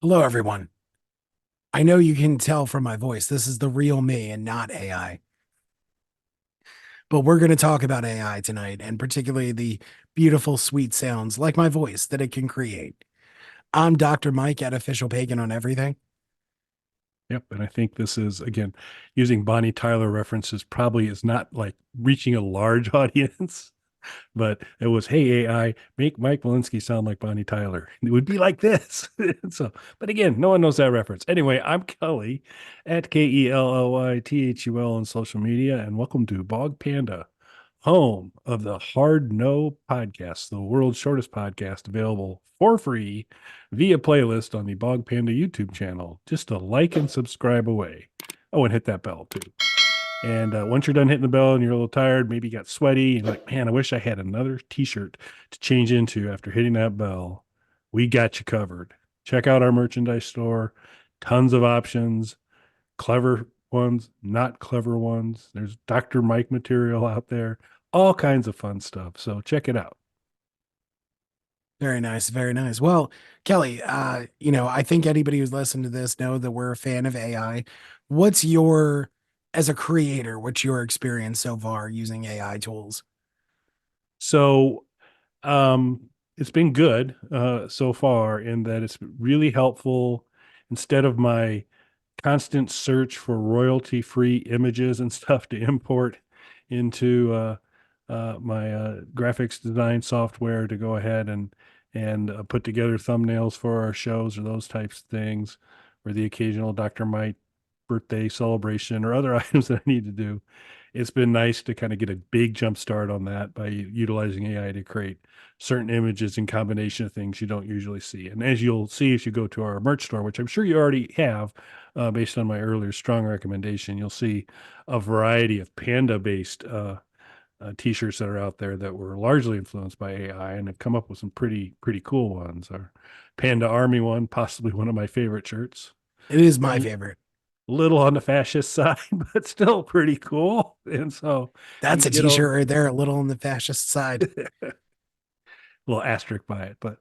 Hello, everyone. I know you can tell from my voice, this is the real me and not AI. But we're going to talk about AI tonight, and particularly the beautiful, sweet sounds like my voice that it can create. I'm Dr. Mike at Official Pagan on everything. Yep. And I think this is, again, using Bonnie Tyler references probably is not like reaching a large audience, but it was, hey, AI, make Mike Walensky sound like Bonnie Tyler. It would be like this. So, but again, no one knows that reference. Anyway, I'm Kelly at KELLYTHUL on social media, and welcome to Bog Panda, home of the Hard No podcast, the world's shortest podcast available for free via playlist on the Bog Panda YouTube channel. Just a like and subscribe away. Oh, and hit that bell too. And once you're done hitting the bell and you're a little tired, maybe you got sweaty, and like, man, I wish I had another t-shirt to change into after hitting that bell. We got you covered. Check out our merchandise store. Tons of options, clever ones, not clever ones. There's Dr. Mike material out there, all kinds of fun stuff. So check it out. Very nice, very nice. Well, Kelly, I think anybody who's listened to this know that we're a fan of AI. What's your, as a creator, what's your experience so far using AI tools? So it's been good so far in that it's really helpful. Instead of my constant search for royalty free images and stuff to import into my graphics design software to go ahead and put together thumbnails for our shows or those types of things, or the occasional Dr. Mike birthday celebration or other items that I need to do. It's been nice to kind of get a big jump start on that by utilizing AI to create certain images in combination of things you don't usually see. And as you'll see if you go to our merch store, which I'm sure you already have, based on my earlier strong recommendation, you'll see a variety of panda-based t-shirts that are out there that were largely influenced by AI and have come up with some pretty cool ones. Our Panda Army one, possibly one of my favorite shirts. It is A my favorite. little on the fascist side, but still pretty cool. And so you That's can a get t-shirt over right there, a little on the fascist side. little asterisk by it, but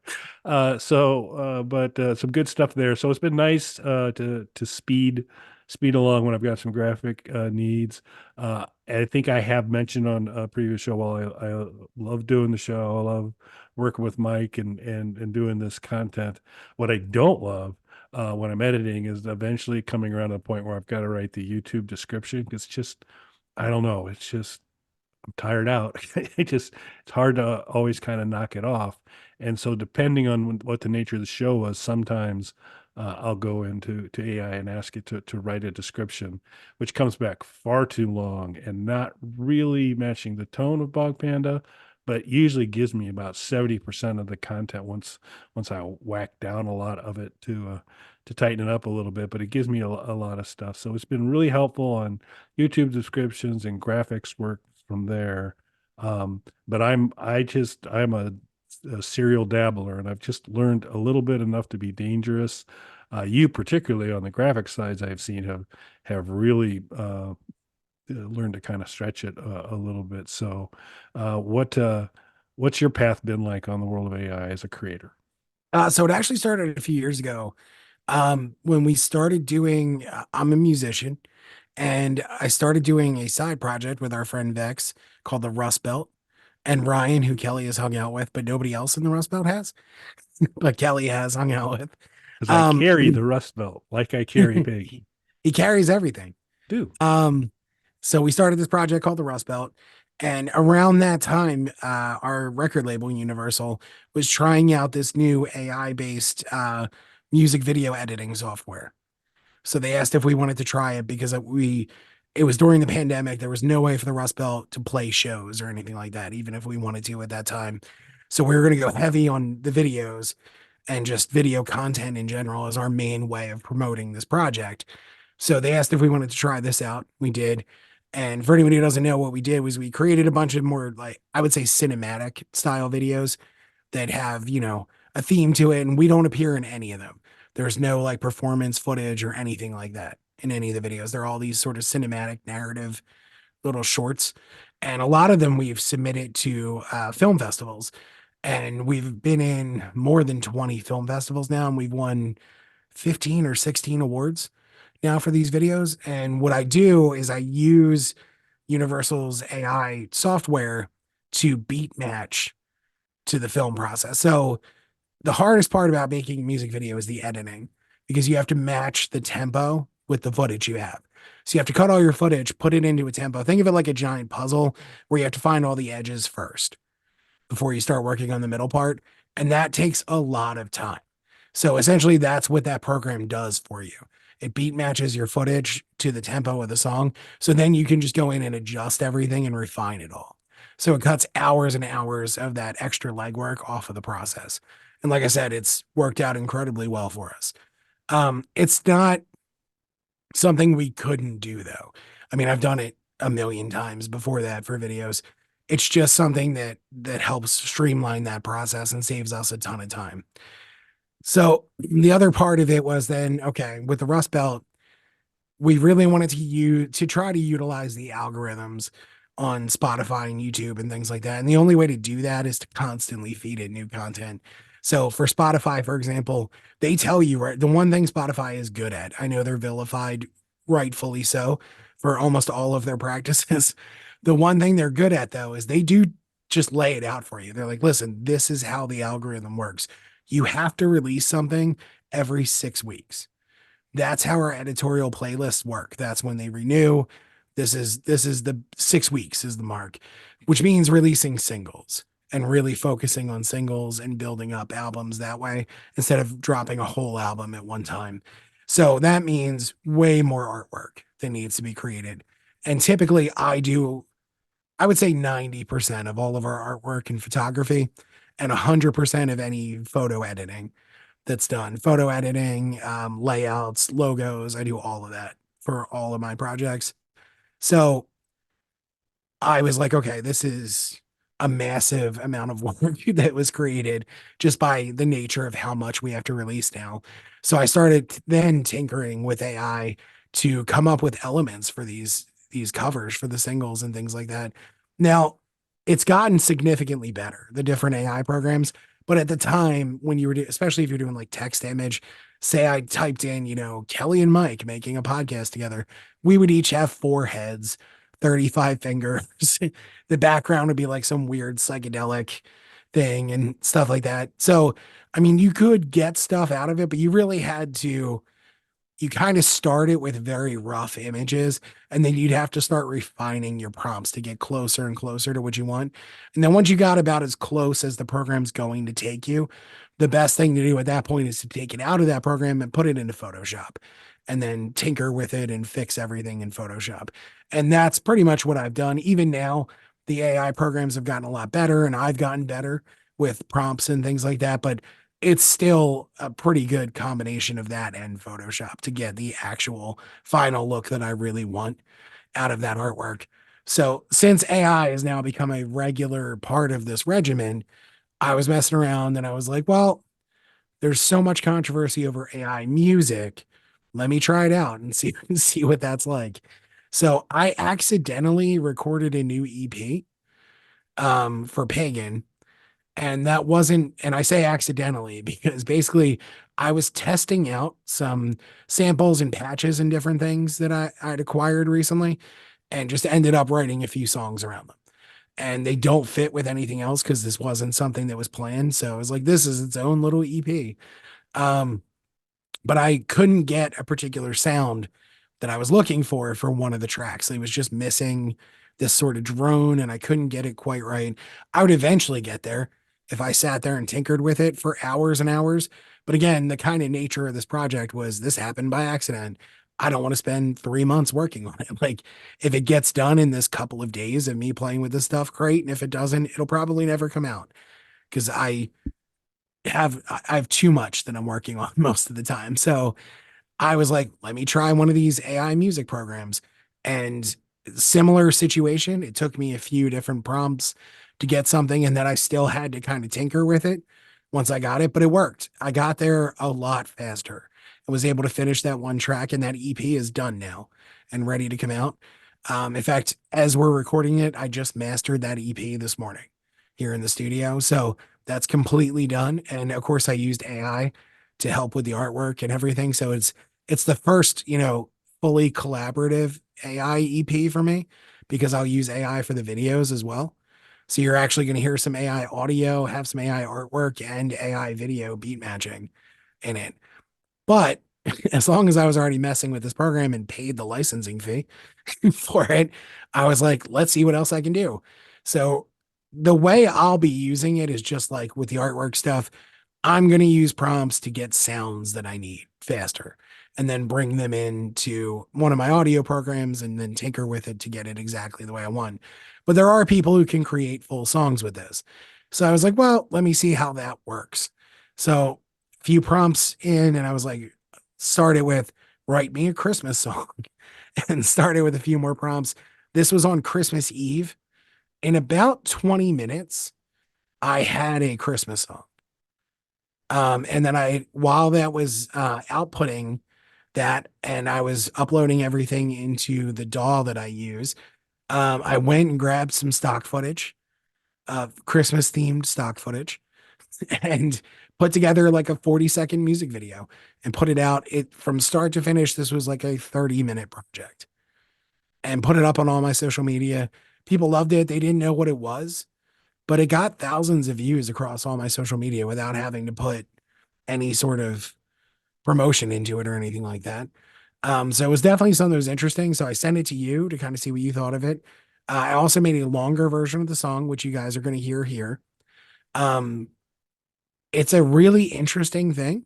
some good stuff there. So it's been nice to speed along when I've got some graphic needs. I think I have mentioned on a previous show. While I love doing the show, I love working with Mike and doing this content. What I don't love when I'm editing is eventually coming around to the point where I've got to write the YouTube description. It's just I don't know. It's just I'm tired out. It's hard to always kind of knock it off. And so depending on what the nature of the show was, sometimes I'll go into AI and ask it to write a description, which comes back far too long and not really matching the tone of Bog Panda, but usually gives me about 70% of the content once I whack down a lot of it to tighten it up a little bit, but it gives me a lot of stuff. So it's been really helpful on YouTube descriptions and graphics work from there. But I'm a serial dabbler, and I've just learned a little bit enough to be dangerous. You, particularly on the graphic sides, I've seen have really learned to kind of stretch it a little bit. So, what's your path been like on the world of AI as a creator? So it actually started a few years ago. When we started doing, I'm a musician, and I started doing a side project with our friend Vex called the Rust Belt, and Ryan, who Kelly has hung out with, but nobody else in the Rust Belt has, but Kelly has hung out with. Because I carry We the Rust Belt like I carry Peggy. he carries everything. Do Um, so we started this project called the Rust Belt. And around that time, our record label, Universal, was trying out this new AI based music video editing software. So they asked if we wanted to try it because it was during the pandemic. There was no way for the Rust Belt to play shows or anything like that, even if we wanted to at that time. So we were going to go heavy on the videos and just video content in general as our main way of promoting this project. So they asked if we wanted to try this out. We did. And for anyone who doesn't know, what we did was we created a bunch of more, like, I would say, cinematic style videos that have, a theme to it. And we don't appear in any of them. There's no like performance footage or anything like that in any of the videos. They're all these sort of cinematic narrative little shorts. And a lot of them we've submitted to film festivals. And we've been in more than 20 film festivals now. And we've won 15 or 16 awards now for these videos. And what I do is I use Universal's AI software to beat match to the film process. So the hardest part about making a music video is the editing because you have to match the tempo with the footage you have. So you have to cut all your footage, put it into a tempo. Think of it like a giant puzzle where you have to find all the edges first before you start working on the middle part. And that takes a lot of time. So essentially, that's what that program does for you. It beat matches your footage to the tempo of the song. So then you can just go in and adjust everything and refine it all. So it cuts hours and hours of that extra legwork off of the process. And like I said, it's worked out incredibly well for us. It's not something we couldn't do though. I mean, I've done it a million times before that for videos. It's just something that helps streamline that process and saves us a ton of time. So the other part of it was then, okay, with the Rust Belt, we really wanted to try to utilize the algorithms on Spotify and YouTube and things like that. And the only way to do that is to constantly feed it new content. So for Spotify, for example, they tell you, right, the one thing Spotify is good at, I know they're vilified, rightfully so, for almost all of their practices. The one thing they're good at though is they do just lay it out for you. They're like, listen, this is how the algorithm works. You have to release something every 6 weeks. That's how our editorial playlists work. That's when they renew. This is the 6 weeks is the mark, which means releasing singles and really focusing on singles and building up albums that way instead of dropping a whole album at one time. So that means way more artwork that needs to be created. And typically I would say 90% of all of our artwork and photography and 100% of any photo editing that's done. Photo editing, layouts, logos. I do all of that for all of my projects. So I was like, okay, this is a massive amount of work that was created just by the nature of how much we have to release now. So I started then tinkering with AI to come up with elements for these covers for the singles and things like that. Now, it's gotten significantly better, the different AI programs, but at the time when you were especially if you're doing like text to image, say I typed in, Kelly and Mike making a podcast together, we would each have four heads 35 fingers. The background would be like some weird psychedelic thing and stuff like that. So, I mean, you could get stuff out of it, but you really had to you kind of start it with very rough images and then you'd have to start refining your prompts to get closer and closer to what you want. And then once you got about as close as the program's going to take you, the best thing to do at that point is to take it out of that program and put it into Photoshop and then tinker with it and fix everything in Photoshop. And that's pretty much what I've done. Even now, the AI programs have gotten a lot better and I've gotten better with prompts and things like that. But it's still a pretty good combination of that and Photoshop to get the actual final look that I really want out of that artwork. So since AI has now become a regular part of this regimen, I was messing around and I was like, well, there's so much controversy over AI music. Let me try it out and see see what that's like. So I accidentally recorded a new EP for Pagan, and that wasn't, and I say accidentally because basically I was testing out some samples and patches and different things that I'd acquired recently and just ended up writing a few songs around them. And they don't fit with anything else because this wasn't something that was planned. So I was like, this is its own little EP. Um, but I couldn't get a particular sound that I was looking for one of the tracks. It was just missing this sort of drone and I couldn't get it quite right. I would eventually get there if I sat there and tinkered with it for hours and hours. But again, the kind of nature of this project was this happened by accident. I don't want to spend 3 months working on it. Like if it gets done in this couple of days of me playing with this stuff, great. And if it doesn't, it'll probably never come out because I have too much that I'm working on most of the time. So I was like, let me try one of these AI music programs. And similar situation, it took me a few different prompts to get something, and then I still had to kind of tinker with it once I got it, but it worked. I got there a lot faster. I was able to finish that one track, and that EP is done now and ready to come out. In fact, as we're recording it, I just mastered that EP this morning here in the studio. So that's completely done. And of course, I used AI to help with the artwork and everything. So it's the first, fully collaborative AI EP for me because I'll use AI for the videos as well. So you're actually going to hear some AI audio, have some AI artwork and AI video beat matching in it. But as long as I was already messing with this program and paid the licensing fee for it, I was like, let's see what else I can do. So the way I'll be using it is just like with the artwork stuff. I'm going to use prompts to get sounds that I need faster and then bring them into one of my audio programs and then tinker with it to get it exactly the way I want. But there are people who can create full songs with this. So I was like, well, let me see how that works. So a few prompts in, and I was like, started with write me a Christmas song and started with a few more prompts. This was on Christmas Eve. In about 20 minutes, I had a Christmas song. And then while that was outputting that, and I was uploading everything into the DAW that I use, I went and grabbed some stock footage, Christmas themed stock footage, and put together like a 40-second music video and put it out. It from start to finish, this was like a 30-minute project and put it up on all my social media. People loved it. They didn't know what it was, but it got thousands of views across all my social media without having to put any sort of promotion into it or anything like that. So it was definitely something that was interesting. So I sent it to you to kind of see what you thought of it. I also made a longer version of the song, which you guys are going to hear here. Um, it's a really interesting thing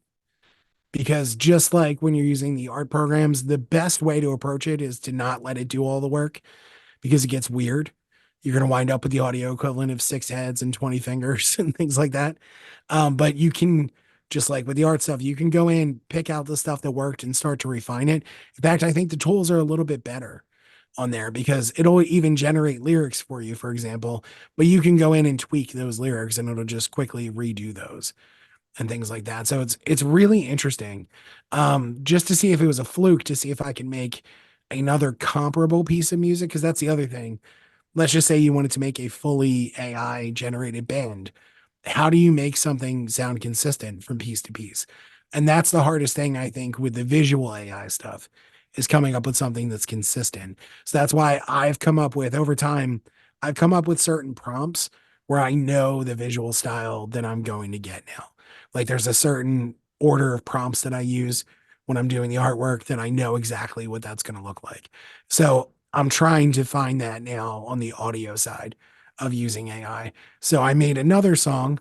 because just like when you're using the art programs, the best way to approach it is to not let it do all the work because it gets weird. You're going to wind up with the audio equivalent of 6 heads and 20 fingers and things like that. But you can, just like with the art stuff, you can go in, pick out the stuff that worked and start to refine it. In fact, I think the tools are a little bit better on there because it'll even generate lyrics for you, for example, but you can go in and tweak those lyrics and it'll just quickly redo those and things like that. So it's really interesting. Just to see if it was a fluke, to see if I can make another comparable piece of music, because that's the other thing. Let's just say you wanted to make a fully AI generated band. How do you make something sound consistent from piece to piece? And that's the hardest thing, I think, with the visual AI stuff is coming up with something that's consistent. So that's why I've come up with over time, I've come up with certain prompts where I know the visual style that I'm going to get now. Like there's a certain order of prompts that I use when I'm doing the artwork that I know exactly what that's going to look like. So I'm trying to find that now on the audio side of using AI. So I made another song.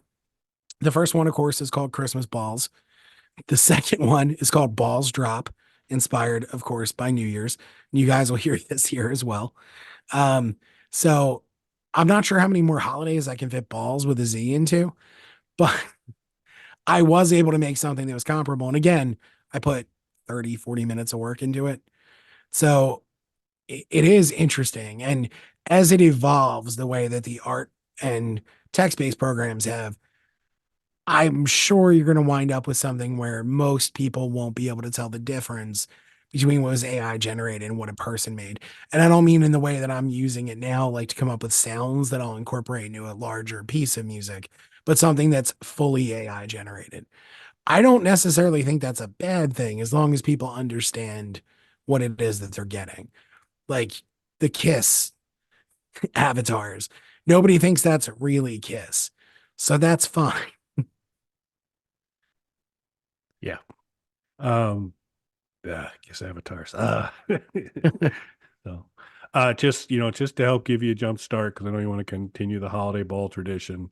The first one, of course, is called Christmas Balls. The second one is called Balls Drop, inspired, of course, by New Year's. You guys will hear this here as well. Um, so I'm not sure how many more holidays I can fit balls with a Z into, but I was able to make something that was comparable. And again, I put 30, 40 minutes of work into it. So it is interesting. And as it evolves, the way that the art and text-based programs have, I'm sure you're going to wind up with something where most people won't be able to tell the difference between what was AI generated and what a person made. And I don't mean in the way that I'm using it now, like to come up with sounds that I'll incorporate into a larger piece of music, but something that's fully AI generated. I don't necessarily think that's a bad thing as long as people understand what it is that they're getting. Like the Kiss avatars. Nobody thinks that's really Kiss. So that's fine. Yeah. Yeah, I guess avatars. So, just to help give you a jump start, because I know you want to continue the holiday ball tradition.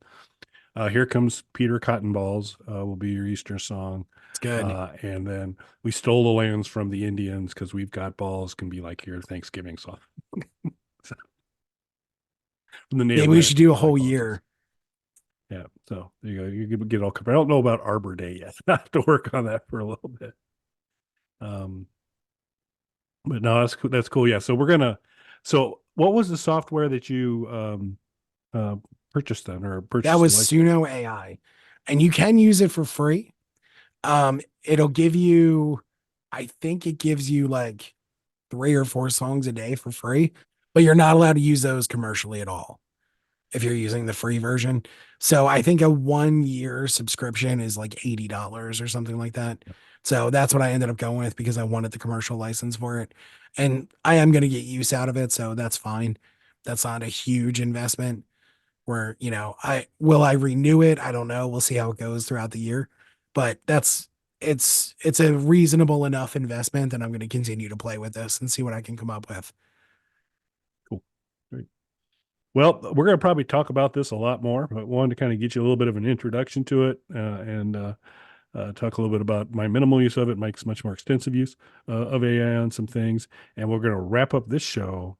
Here comes Peter Cotton Balls, will be your Easter song. It's good. And then we stole the lands from the Indians because we've got balls can be like your Thanksgiving song. So, from the Native Maybe we should Americans, do a I like whole balls also. year. Yeah. So there you go. You can get all covered. I don't know about Arbor Day yet. I have to work on that for a little bit. Um, but no, that's cool. That's cool. Yeah. So what was the software that you uh purchased then or That purchased the was license? Suno AI. And you can use it for free. It'll give you, I think it gives you like 3 or 4 songs a day for free, but you're not allowed to use those commercially at all. if you're using the free version. So I think a 1 year subscription is like $80 or something like that. So that's what I ended up going with because I wanted the commercial license for it. And I am going to get use out of it. So that's fine. That's not a huge investment where, I renew it? I don't know. We'll see how it goes throughout the year. But it's a reasonable enough investment, and I'm going to continue to play with this and see what I can come up with. Cool. Great. Well, we're going to probably talk about this a lot more, but wanted to kind of get you a little bit of an introduction to it and talk a little bit about my minimal use of it, Mike's much more extensive use of AI on some things. And we're going to wrap up this show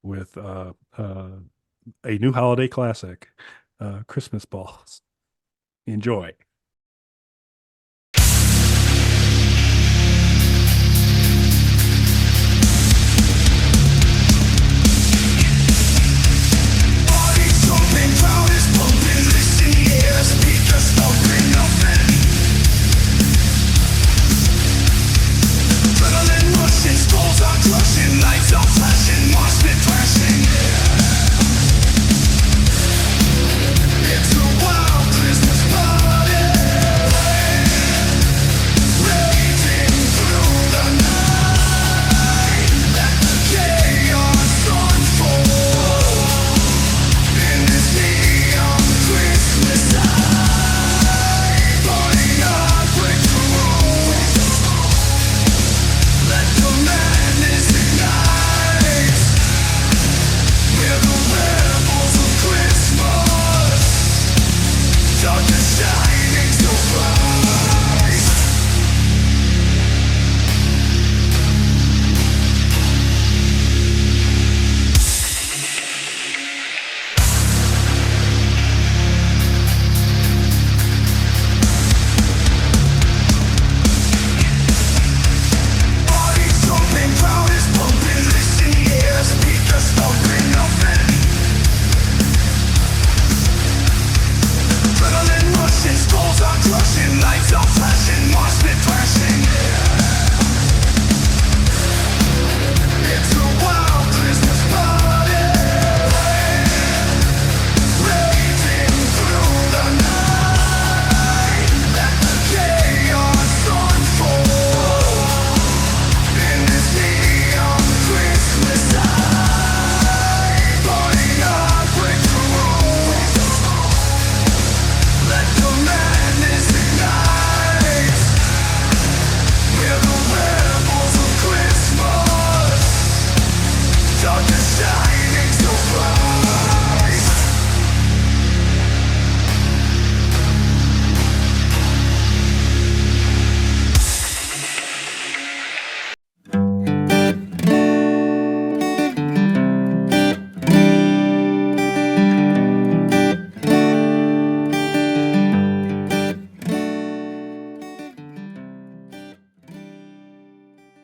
with a new holiday classic, Christmas Balls. Enjoy.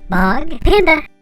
Bog Panda.